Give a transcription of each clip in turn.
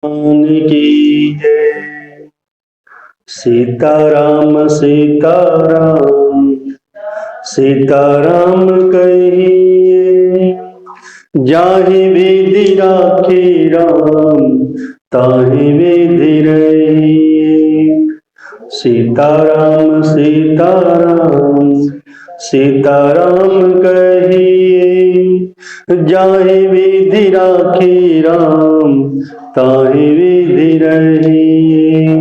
भगवान की जय। सीताराम सीताराम सीताराम कहिए, जाहि विधि राखे राम ताहि विधि रहिए। सीताराम सीताराम सीताराम कहिए, जाहि विधि राखे राम ताहि विधि रहिए।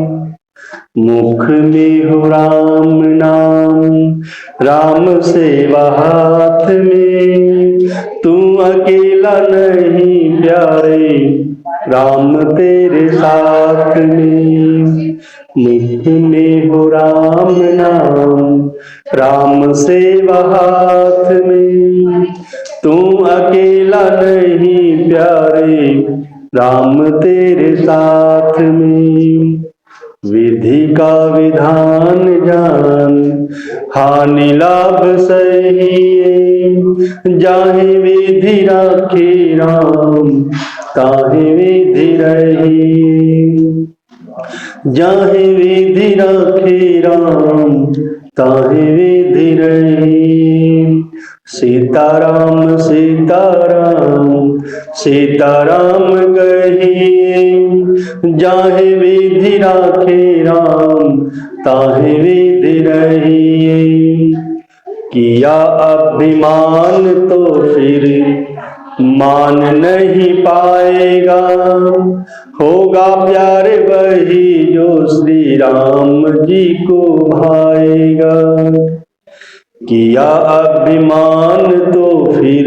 मुख में हो राम नाम, राम सेवा हाथ में, तू अकेला नहीं प्यारे, राम तेरे साथ में। मुख में हो राम नाम, राम सेवा हाथ में, तू अकेला नहीं प्यारे, राम तेरे साथ में। विधि का विधान जान, हानि लाभ सहिए, जाहि विधि राखे राम ताहि विधि रहिए। जाहि विधि राखे राम ताहि विधि रहिए। सीताराम सीताराम सीताराम कहिए, जाहि विधि राखे राम ताहि विधि रहिए। किया अभिमान तो फिर मान नहीं पाएगा, होगा प्यार वही जो श्री राम जी को भाएगा। किया अभिमान तो फिर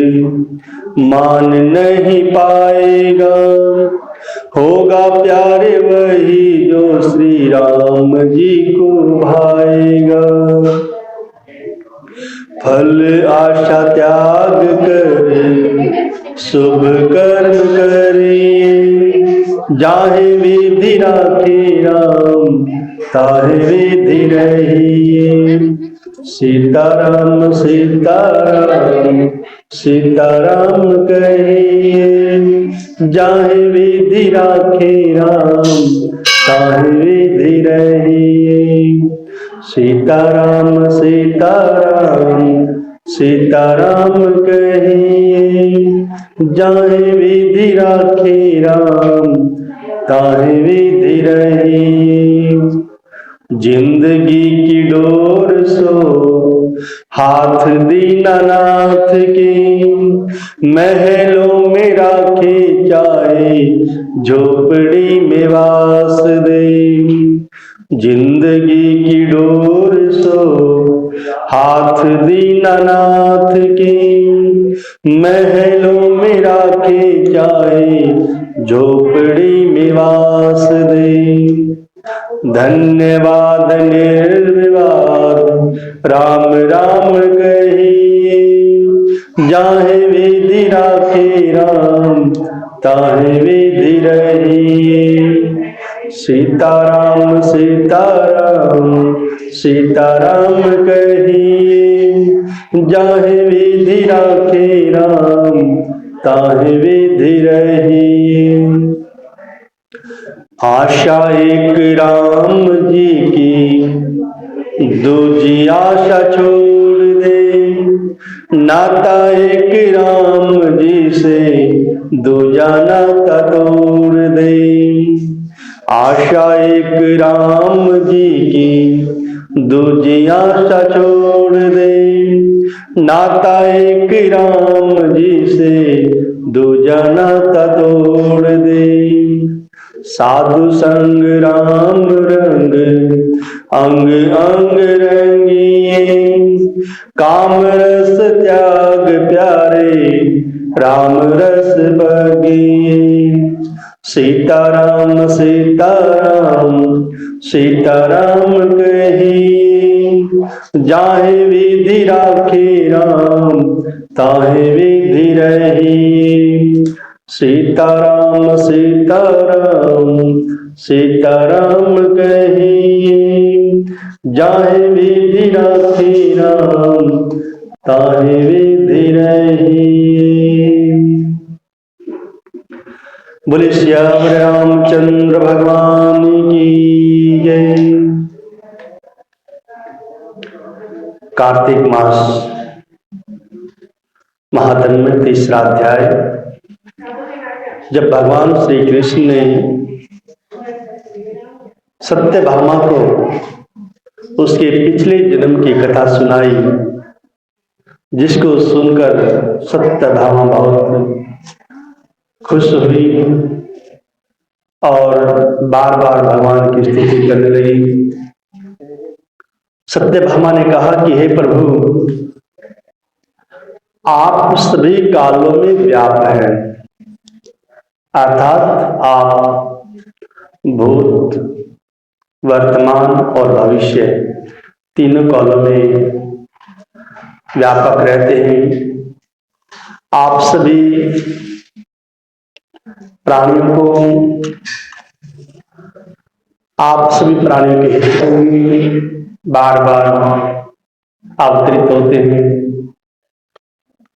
मान नहीं पाएगा, होगा प्यार वही जो श्री राम जी को भाएगा। फल आशा त्याग कर शुभ कर्म करिए, जाहि विधि राखे राम ताहि विधि रहिए। सीताराम सीताराम सीताराम कहिए, जाहि विधि राखे राम ताहि विधि रहिए। सीताराम सीताराम सीताराम कहिए, जाहि विधि राखे राम ताहि विधि रहिए। जिंदगी की डोर सो हाथ दीनानाथ के, महलों में राखे जाए झोपड़ी में वास दे। जिंदगी की डोर सो हाथ दीनानाथ के, महलों में राखे जाए झोपड़ी में वास दे। धन्यवाद निर्विवाद राम राम कहिए, जाहि विधि राखे राम ताहि विधि रहिए। सीताराम सीताराम सीताराम कहिए, जाहि विधि राखे राम ताहि विधि रहिए। आशा एक राम जी की, दूजी आशा छोड़ दे, नाता एक राम जी से, दूजा नाता तोड़ दे। आशा एक राम जी की, दूजी आशा छोड़ दे, नाता एक राम जी से, दूजा नाता तोड़ दे। साधु संग राम रंग अंग अंग रंगिए, काम रस त्याग प्यारे राम रस बगिए। सीताराम सीताराम सीताराम कहिए, जाहि विधि राखे राम ताहि विधि रहिए। सीताराम सीताराम सीताराम कहिए, जाहि विधि राखे राम ताहि विधि रहिए। बोले बोले श्याम रामचंद्र भगवान की जय। कार्तिक मास महाधर्म में तीसरा अध्याय। जब भगवान श्री कृष्ण ने सत्यभामा को उसके पिछले जन्म की कथा सुनाई, जिसको सुनकर सत्यभामा बहुत खुश हुई और बार बार भगवान की स्तुति करने लगी। सत्यभामा ने कहा कि हे प्रभु, आप सभी कालों में व्याप्त हैं, अर्थात आप भूत, वर्तमान और भविष्य तीनों कालों में व्यापक रहते हैं। आप सभी प्राणियों के हित में बार बार अवतरित होते हैं।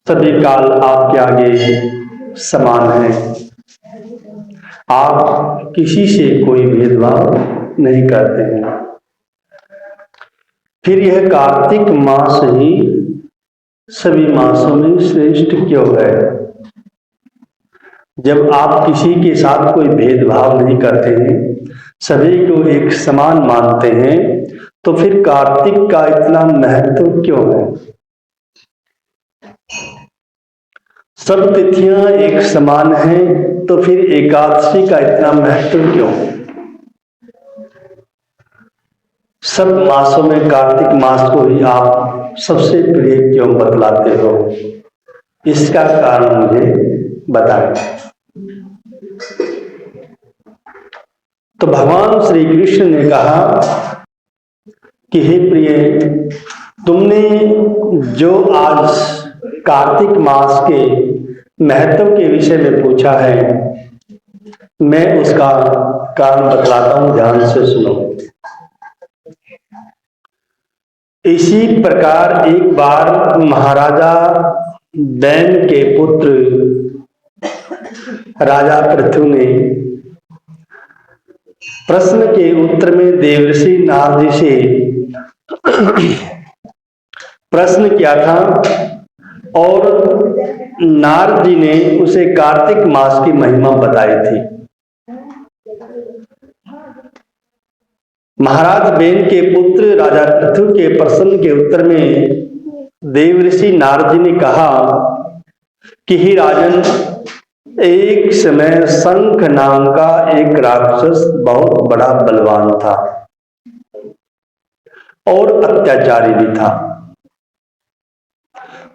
सभी काल आपके आगे समान है। आप किसी से कोई भेदभाव नहीं करते हैं। फिर यह कार्तिक मास ही सभी मासों में श्रेष्ठ क्यों है? जब आप किसी के साथ कोई भेदभाव नहीं करते हैं, सभी को एक समान मानते हैं, तो फिर कार्तिक का इतना महत्व क्यों है? सब तिथियां एक समान हैं, तो फिर एकादशी का इतना महत्व क्यों? सब मासों में कार्तिक मास को ही आप सबसे प्रिय क्यों बतलाते हो? इसका कारण मुझे बताएं। तो भगवान श्री कृष्ण ने कहा कि हे प्रिय, तुमने जो आज कार्तिक मास के महत्व के विषय में पूछा है, मैं उसका कारण बतलाता हूं, ध्यान से सुनो। इसी प्रकार एक बार महाराजा बैन के पुत्र राजा पृथु ने प्रश्न के उत्तर में देवर्षि नारद से प्रश्न किया था और नारद जी ने उसे कार्तिक मास की महिमा बताई थी। महाराज बेन के पुत्र राजा पृथु के प्रश्न के उत्तर में देवर्षि नारद जी ने कहा कि हे राजन, एक समय शंख नाम का एक राक्षस बहुत बड़ा बलवान था और अत्याचारी भी था।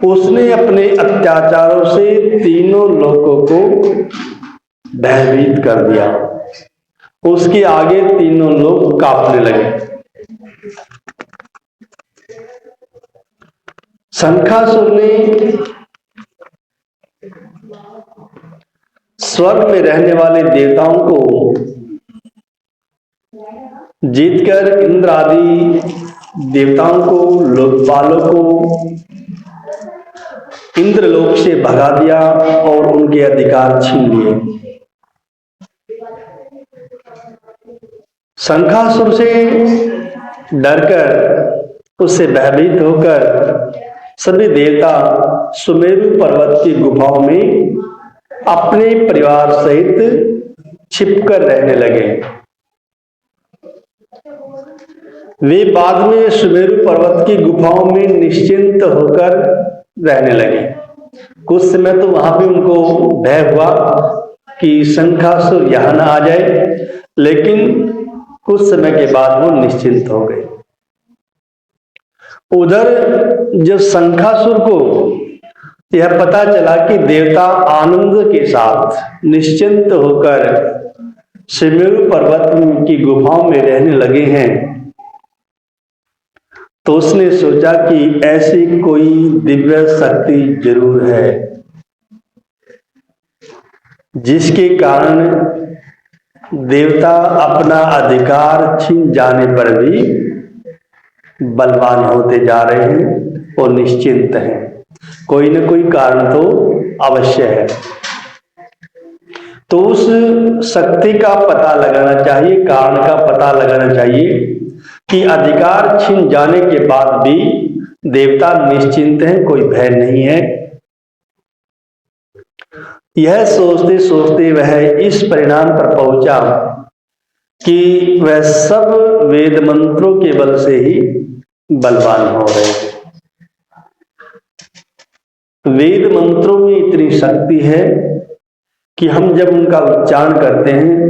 उसने अपने अत्याचारों से तीनों लोगों को भयभीत कर दिया। उसके आगे तीनों लोग कांपने लगे। शंखासुर ने स्वर्ग में रहने वाले देवताओं को जीतकर इंद्र आदि देवताओं को, लोकपालों को इंद्रलोक से भगा दिया और उनके अधिकार छीन लिए। शंखासुर से डरकर, उससे भयभीत होकर सभी देवता सुमेरु पर्वत की गुफाओं में अपने परिवार सहित छिपकर रहने लगे। वे बाद में सुमेरु पर्वत की गुफाओं में निश्चिंत होकर रहने लगे। कुछ समय तो वहां भी उनको भय हुआ कि शंखासुर यहां ना आ जाए, लेकिन कुछ समय के बाद वो निश्चिंत हो गए। उधर जब शंखासुर को यह पता चला कि देवता आनंद के साथ निश्चिंत होकर सुमेरु पर्वत की गुफाओं में रहने लगे हैं, तो उसने सोचा कि ऐसी कोई दिव्य शक्ति जरूर है जिसके कारण देवता अपना अधिकार छीन जाने पर भी बलवान होते जा रहे हैं और निश्चिंत हैं। कोई न कोई कारण तो अवश्य है। तो उस शक्ति का पता लगाना चाहिए, कारण का पता लगाना चाहिए कि अधिकार छीन जाने के बाद भी देवता निश्चिंत हैं, कोई भय नहीं है। यह सोचते सोचते वह इस परिणाम पर पहुंचा कि वह सब वेद मंत्रों के बल से ही बलवान हो रहे हैं। वेद मंत्रों में इतनी शक्ति है कि हम जब उनका उच्चारण करते हैं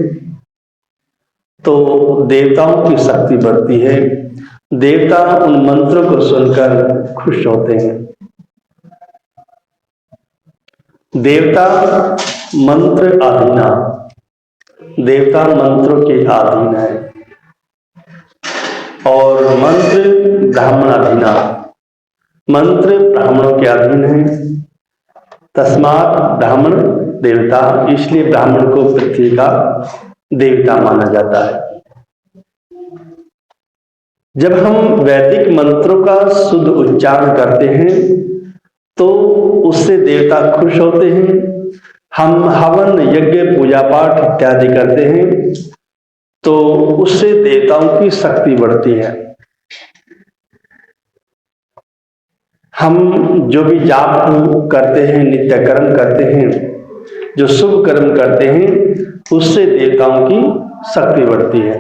तो देवताओं की शक्ति बढ़ती है, देवता उन मंत्रों को सुनकर खुश होते हैं। देवता मंत्र अधीना, देवता मंत्रों के अधीन है और मंत्र ब्राह्मणाधीना, मंत्र ब्राह्मणों के अधीन है। तस्मात् ब्राह्मण देवता, इसलिए ब्राह्मण को पृथ्वी का देवता माना जाता है। जब हम वैदिक मंत्रों का शुद्ध उच्चारण करते हैं तो उससे देवता खुश होते हैं। हम हवन यज्ञ पूजा पाठ इत्यादि करते हैं तो उससे देवताओं की शक्ति बढ़ती है। हम जो भी जाप करते हैं, नित्य कर्म करते हैं, जो शुभ कर्म करते हैं, उससे देवताओं की शक्ति बढ़ती है।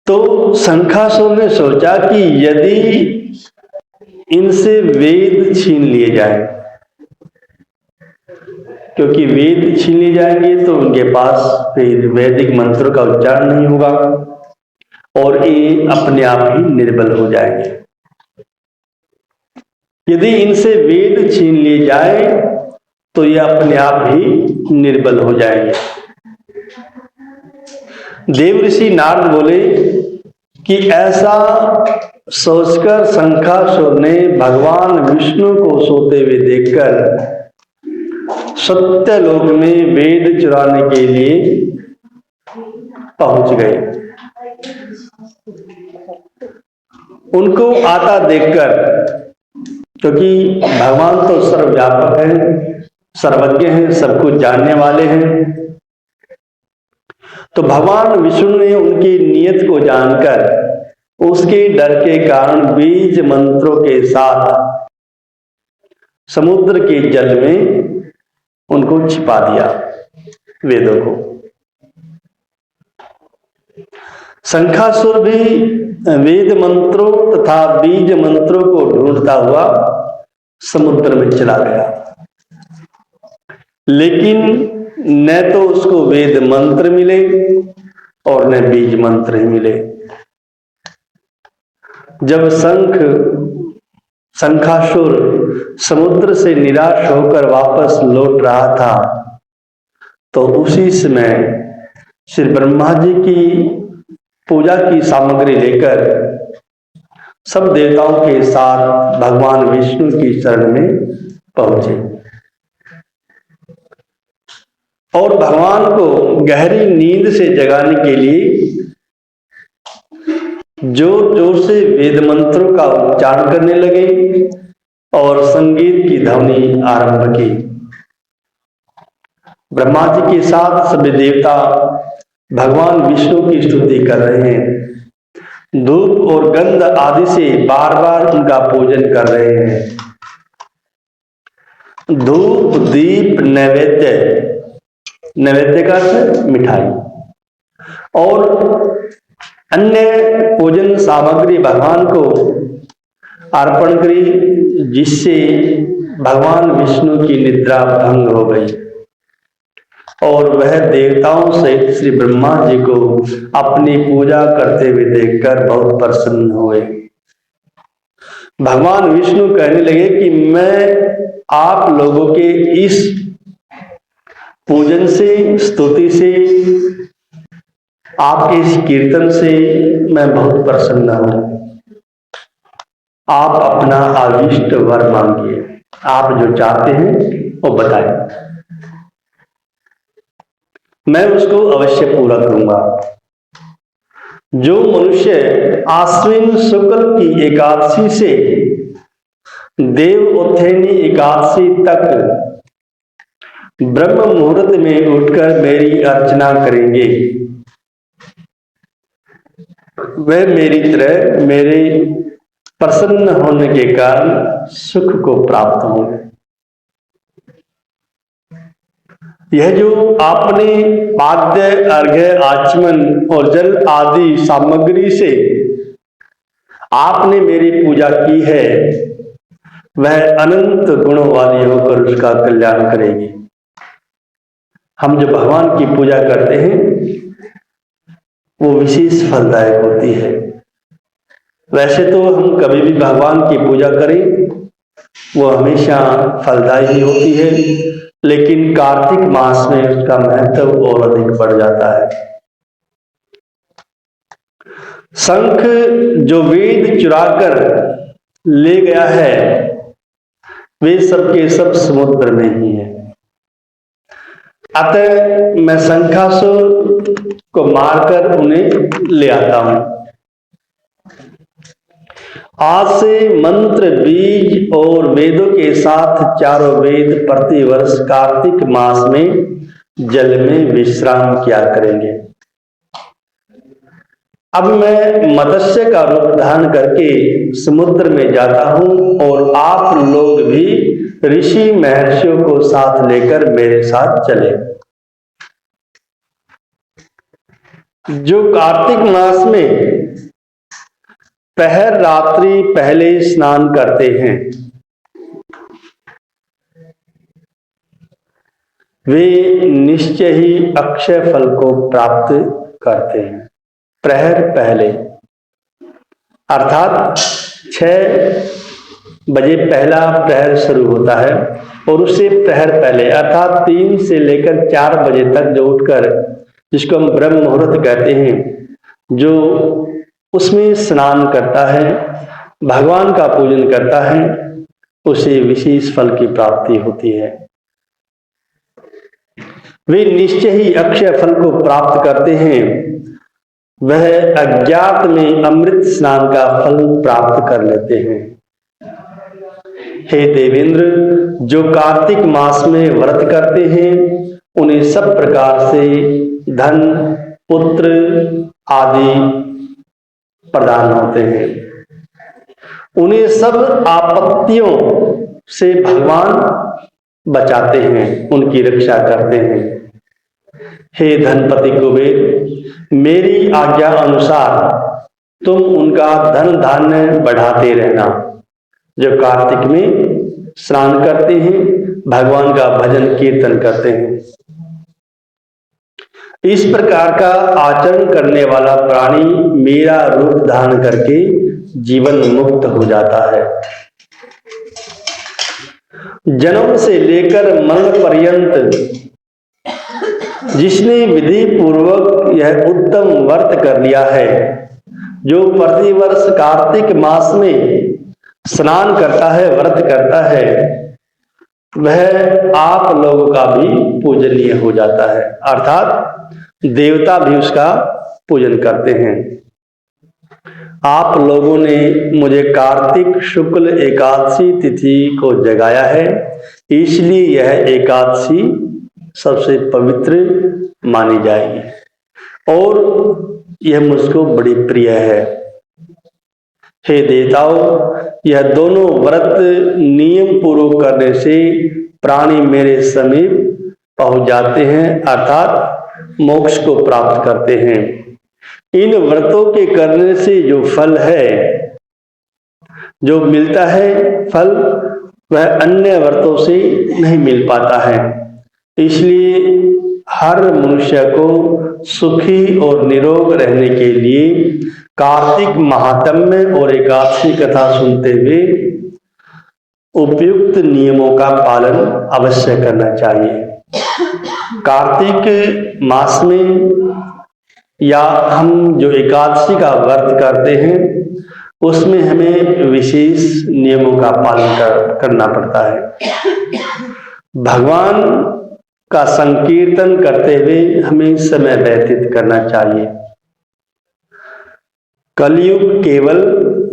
तो शंखासुर ने सोचा कि यदि इनसे वेद छीन लिए जाए, क्योंकि वेद छीन लिए जाएंगे तो उनके पास फिर वैदिक मंत्रों का उच्चारण नहीं होगा और ये अपने आप ही निर्बल हो जाएंगे। यदि इनसे वेद छीन लिए जाए तो ये अपने आप ही निर्बल हो जाएंगे। देव ऋषि नारद बोले कि ऐसा सोचकर शंखासुर ने भगवान विष्णु को सोते हुए देखकर सत्यलोक में वेद चुराने के लिए पहुंच गए। उनको आता देखकर, क्योंकि भगवान तो सर्वव्यापक हैं, सर्वज्ञ हैं, सब कुछ जानने वाले हैं, तो भगवान विष्णु ने उनकी नियत को जानकर उसके डर के कारण बीज मंत्रों के साथ समुद्र के जल में उनको छिपा दिया, वेदों को। शंखासुर भी वेद मंत्रों तथा बीज मंत्रों को ढूंढता हुआ समुद्र में चला गया, लेकिन न तो उसको वेद मंत्र मिले और न बीज मंत्र ही मिले। जब शंखासुर समुद्र से निराश होकर वापस लौट रहा था तो उसी समय श्री ब्रह्मा जी की पूजा की सामग्री लेकर सब देवताओं के साथ भगवान विष्णु की शरण में पहुंचे और भगवान को गहरी नींद से जगाने के लिए जोर जोर से वेद मंत्रों का उच्चारण करने लगे और संगीत की ध्वनि आरंभ की। ब्रह्मा जी के साथ सभी देवता भगवान विष्णु की स्तुति कर रहे हैं, धूप और गंध आदि से बार बार उनका पूजन कर रहे हैं। धूप, दीप, नैवेद्य, नैवेद्य का अर्थ मिठाई और अन्य पूजन सामग्री भगवान को अर्पण करी, जिससे भगवान विष्णु की निद्रा भंग हो गई और वह देवताओं सहित श्री ब्रह्मा जी को अपनी पूजा करते हुए देखकर बहुत प्रसन्न हुए। भगवान विष्णु कहने लगे कि मैं आप लोगों के इस पूजन से, स्तुति से, आपके इस कीर्तन से मैं बहुत प्रसन्न हूं। आप अपना अभीष्ट वर मांगिए, आप जो चाहते हैं वो बताएं, मैं उसको अवश्य पूरा करूंगा। जो मनुष्य आश्विन शुक्ल की एकादशी से देव उत्थानी एकादशी तक ब्रह्म मुहूर्त में उठकर मेरी अर्चना करेंगे, वे मेरी तरह मेरे प्रसन्न होने के कारण सुख को प्राप्त होंगे। यह जो आपने पाद्य, अर्घ्य, आचमन और जल आदि सामग्री से आपने मेरी पूजा की है, वह अनंत गुणों वाली होकर उसका कल्याण करेगी। हम जो भगवान की पूजा करते हैं वो विशेष फलदायक होती है। वैसे तो हम कभी भी भगवान की पूजा करें वो हमेशा फलदायी होती है, लेकिन कार्तिक मास में उसका महत्व और अधिक बढ़ जाता है। शंख जो वेद चुराकर ले गया है वे सबके सब समुद्र में ही है। अतः मैं शंखासुर को मारकर उन्हें ले आता हूं। आज से मंत्र, बीज और वेदों के साथ चारों वेद प्रतिवर्ष कार्तिक मास में जल में विश्राम किया करेंगे। अब मैं मत्स्य का रूप धारण करके समुद्र में जाता हूं और आप लोग भी ऋषि महर्षियों को साथ लेकर मेरे साथ चले। जो कार्तिक मास में पहर रात्रि पहले स्नान करते हैं वे निश्चय ही अक्षय फल को प्राप्त करते हैं। प्रहर पहले अर्थात 6 बजे पहला प्रहर शुरू होता है और उससे प्रहर पहले अर्थात 3 से लेकर 4 बजे तक जो उठकर, जिसको हम ब्रह्म मुहूर्त कहते हैं, जो उसमें स्नान करता है, भगवान का पूजन करता है, उसे विशेष फल की प्राप्ति होती है। वे निश्चय ही अक्षय फल को प्राप्त करते हैं। वह अज्ञात में अमृत स्नान का फल प्राप्त कर लेते हैं। हे देवेंद्र, जो कार्तिक मास में व्रत करते हैं उन्हें सब प्रकार से धन, पुत्र आदि प्रदान होते हैं। उन्हें सब आपत्तियों से भगवान बचाते हैं, उनकी रक्षा करते हैं। हे धनपति कुबेर, मेरी आज्ञा अनुसार तुम उनका धन धान्य बढ़ाते रहना। जो कार्तिक में स्नान करते हैं, भगवान का भजन कीर्तन करते हैं। इस प्रकार का आचरण करने वाला प्राणी मेरा रूप धारण करके जीवन मुक्त हो जाता है। जन्म से लेकर मरण पर्यंत जिसने विधि पूर्वक यह उत्तम व्रत कर लिया है, जो प्रतिवर्ष कार्तिक मास में स्नान करता है, व्रत करता है, वह आप लोगों का भी पूजनीय हो जाता है। अर्थात देवता भी उसका पूजन करते हैं। आप लोगों ने मुझे कार्तिक शुक्ल एकादशी तिथि को जगाया है, इसलिए यह एकादशी सबसे पवित्र मानी जाएगी और यह मुझको बड़ी प्रिय है। हे देवताओं, यह दोनों व्रत नियम पूर्वक करने से प्राणी मेरे समीप पहुंच जाते हैं, अर्थात मोक्ष को प्राप्त करते हैं। इन व्रतों के करने से जो फल है, जो मिलता है फल, वह अन्य व्रतों से नहीं मिल पाता है। इसलिए हर मनुष्य को सुखी और निरोग रहने के लिए कार्तिक महात्म्य और एकादशी कथा सुनते हुए उपयुक्त नियमों का पालन अवश्य करना चाहिए। कार्तिक मास में या हम जो एकादशी का व्रत करते हैं उसमें हमें विशेष नियमों का पालन करना पड़ता है। भगवान का संकीर्तन करते हुए हमें समय व्यतीत करना चाहिए। कलयुग केवल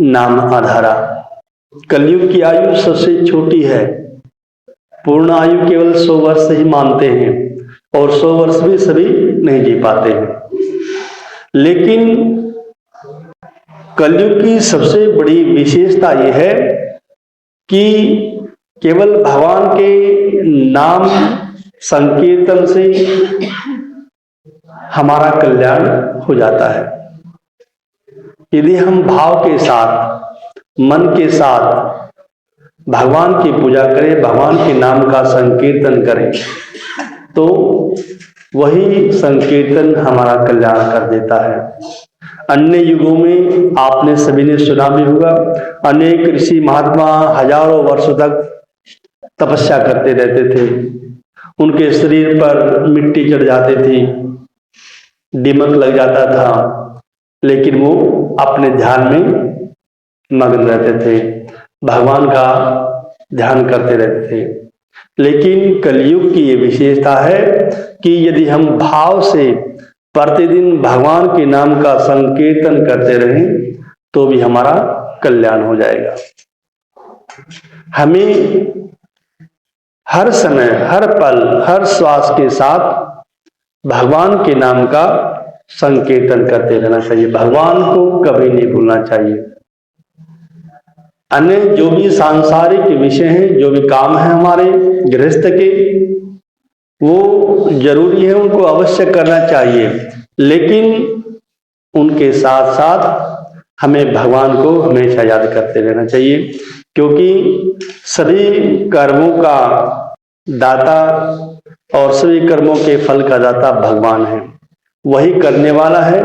नाम आधारा। कलयुग की आयु सबसे छोटी है, पूर्ण आयु केवल 100 वर्ष ही मानते हैं और 100 वर्ष भी सभी नहीं जी पाते हैं। लेकिन कलयुग की सबसे बड़ी विशेषता यह है कि केवल भगवान के नाम संकीर्तन से हमारा कल्याण हो जाता है। यदि हम भाव के साथ, मन के साथ भगवान की पूजा करें, भगवान के नाम का संकीर्तन करें, तो वही संकीर्तन हमारा कल्याण कर देता है। अन्य युगों में आपने सभी ने सुना भी होगा, अनेक ऋषि महात्मा हजारों वर्षों तक तपस्या करते रहते थे। उनके शरीर पर मिट्टी चढ़ जाती थी, दीमक लग जाता था, लेकिन वो अपने ध्यान में मग्न रहते थे, भगवान का ध्यान करते रहते थे। लेकिन कलयुग की ये विशेषता है कि यदि हम भाव से प्रतिदिन भगवान के नाम का संकीर्तन करते रहें तो भी हमारा कल्याण हो जाएगा। हमें हर समय, हर पल, हर श्वास के साथ भगवान के नाम का संकीर्तन करते रहना चाहिए। भगवान को कभी नहीं भूलना चाहिए। अन्य जो भी सांसारिक विषय हैं, जो भी काम है हमारे गृहस्थ के, वो जरूरी है, उनको अवश्य करना चाहिए, लेकिन उनके साथ साथ हमें भगवान को हमेशा याद करते रहना चाहिए, क्योंकि सभी कर्मों का दाता और सभी कर्मों के फल का दाता भगवान है। वही करने वाला है,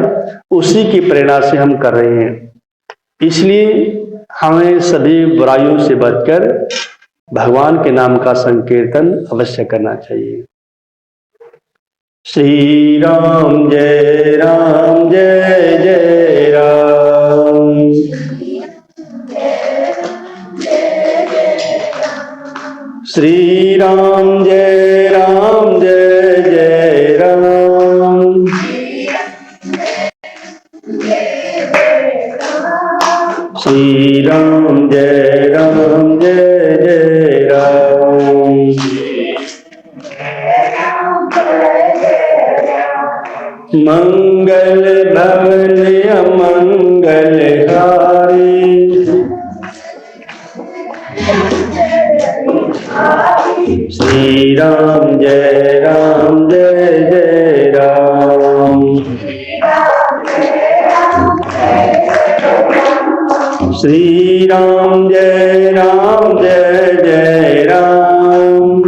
उसी की प्रेरणा से हम कर रहे हैं। इसलिए हमें सभी बुराइयों से बचकर भगवान के नाम का संकीर्तन अवश्य करना चाहिए। श्री राम जय राम, जय जय राम। श्री राम जय राम, जय जय राम। श्री राम जय राम, जय जय राम। मंगल भवन अमंगल हारी, श्री राम जय राम, जय जय राम। श्री राम जय राम, जय जय राम।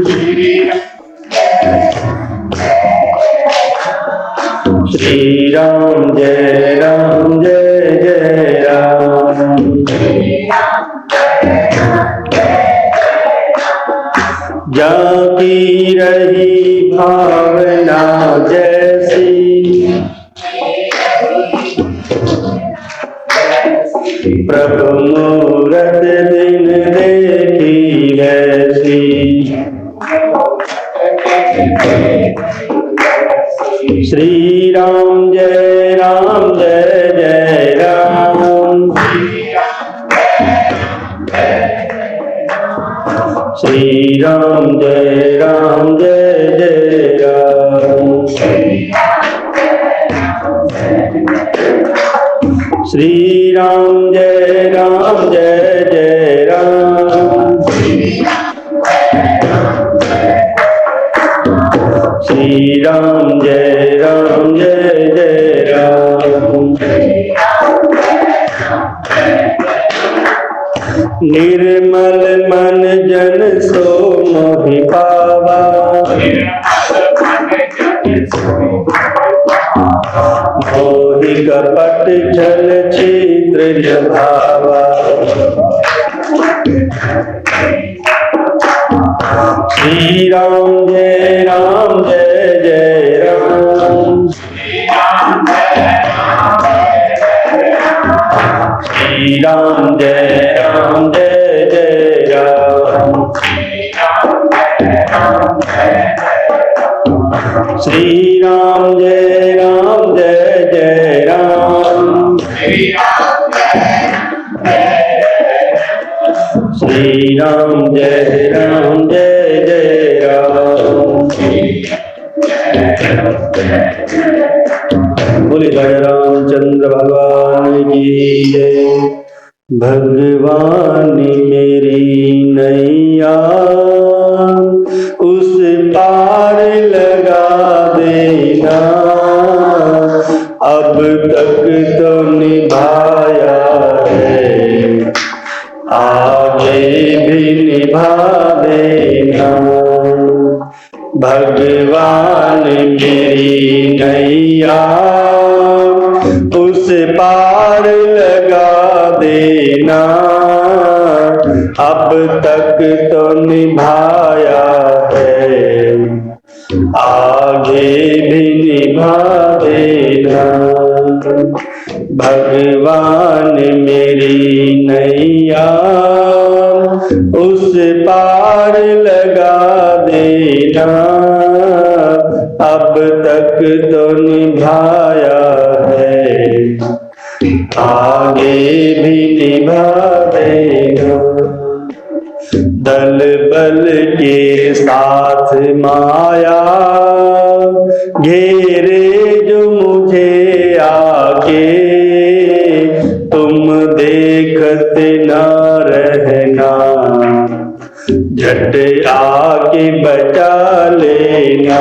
श्री राम जय राम, जय जय राम। जाकी रही भावना जैसी, प्रभु मूरत दिन देखी वैसी। श्री राम जय राम, जय जय राम। श्री राम जय राम, जय जय राम। श्री राम जय राम, जय जय राम। श्री राम जय राम, जय जय राम। निर्मल मन जन सो मोहि पावा, मोहि कपट छल छिद्र भावा। श्री राम जय राम, जय जय राम। श्री राम जय राम, जय जय राम। श्री राम जय राम, जय जय राम। श्री राम जय राम, जय जय बोले जय रामचंद्र भगवान की जय। भगवान मेरी नैया उस पार लगा देना, अब तक तो निभाया है, आगे भी निभा देना। भगवान मेरी नैया उस पार लगा देना, अब तक तो निभाया है, आगे भी निभा देना। भगवान मेरी नैया उस पार लगा देना, अब तक तो निभाया है, आगे भी निभा देगा। दल बल के साथ माया घेरे जो मुझे आके, तुम देखते न रहना, झट आके बचा लेना।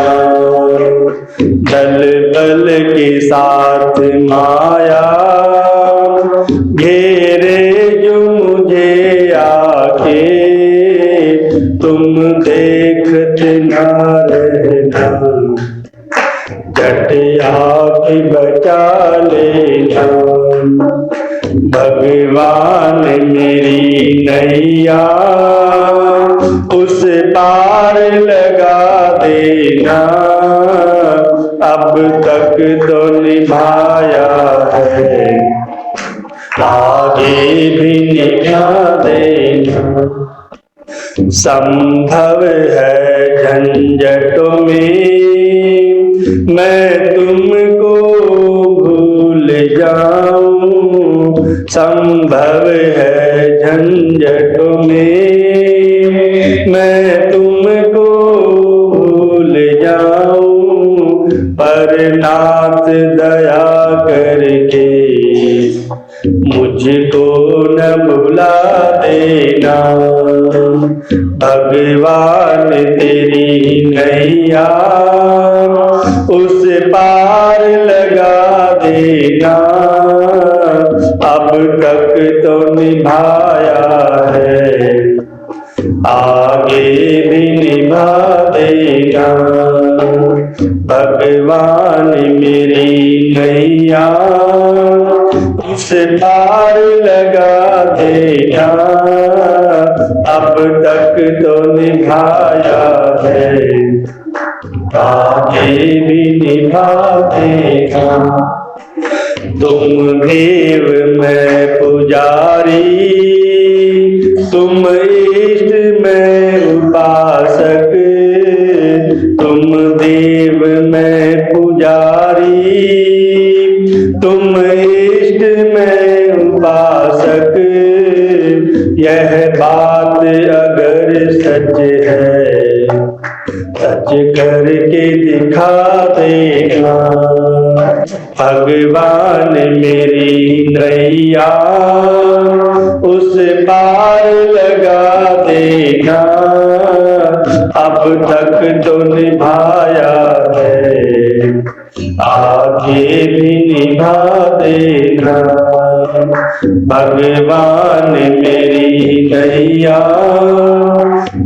दल बल के साथ माया घेरे जो मुझे आके, तुम देखते न रहना, झट आके बचा लेना। भगवान मेरी नैया उस पार लगा देना, अब तक तो निभाया है, आगे भी निभा देना। संभव है झंझटों में मैं तुमको भूल जाऊं, संभव है झंझटों में मैं तुमको भूल जाऊं, पर नाथ दया करके मुझको न भुला देना। भगवान तेरी नैया उस पार लगा देना, अब तक तो निभाया है, आगे भी निभा देगा। भगवान मेरी नैया उस पार लगा देना, अब तक तो निभाया है, आगे भी निभा देगा। तुम देव मैं पुजारी, तुम इष्ट मैं उपासक, तुम देव मैं पुजारी, तुम इष्ट मैं उपासक। यह बात अगर सच है, सच करके दिखा देना। भगवान मेरी नैया उस पार लगा देना, अब तक तो निभाया है, आगे भी निभा देना। भगवान मेरी नैया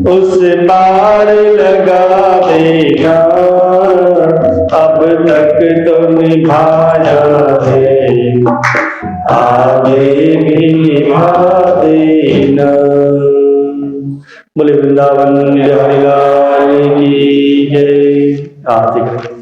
उस पार लगा देना, अब तक तो निभाया है, आगे भी निभा देना। बोले वृंदावन बिहारी लाल की जय। आरती करें।